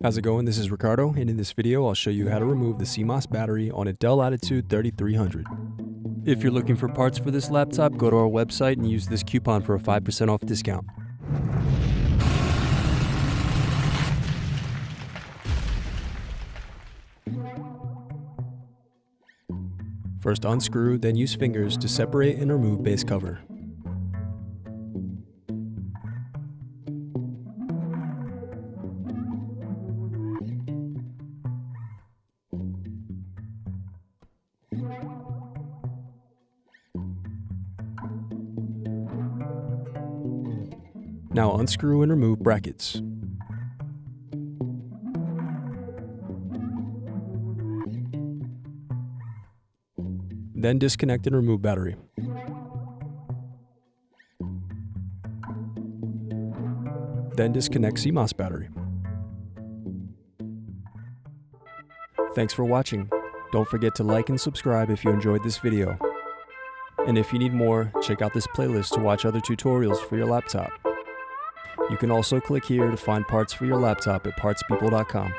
How's it going? This is Ricardo, and in this video I'll show you how to remove the CMOS battery on a Dell Latitude 3300. If you're looking for parts for this laptop, go to our website and use this coupon for a 5% off discount. First unscrew, then use fingers to separate and remove base cover. Now unscrew and remove brackets. Then disconnect and remove battery. Then disconnect CMOS battery. Thanks for watching. Don't forget to like and subscribe if you enjoyed this video. And if you need more, check out this playlist to watch other tutorials for your laptop. You can also click here to find parts for your laptop at partspeople.com.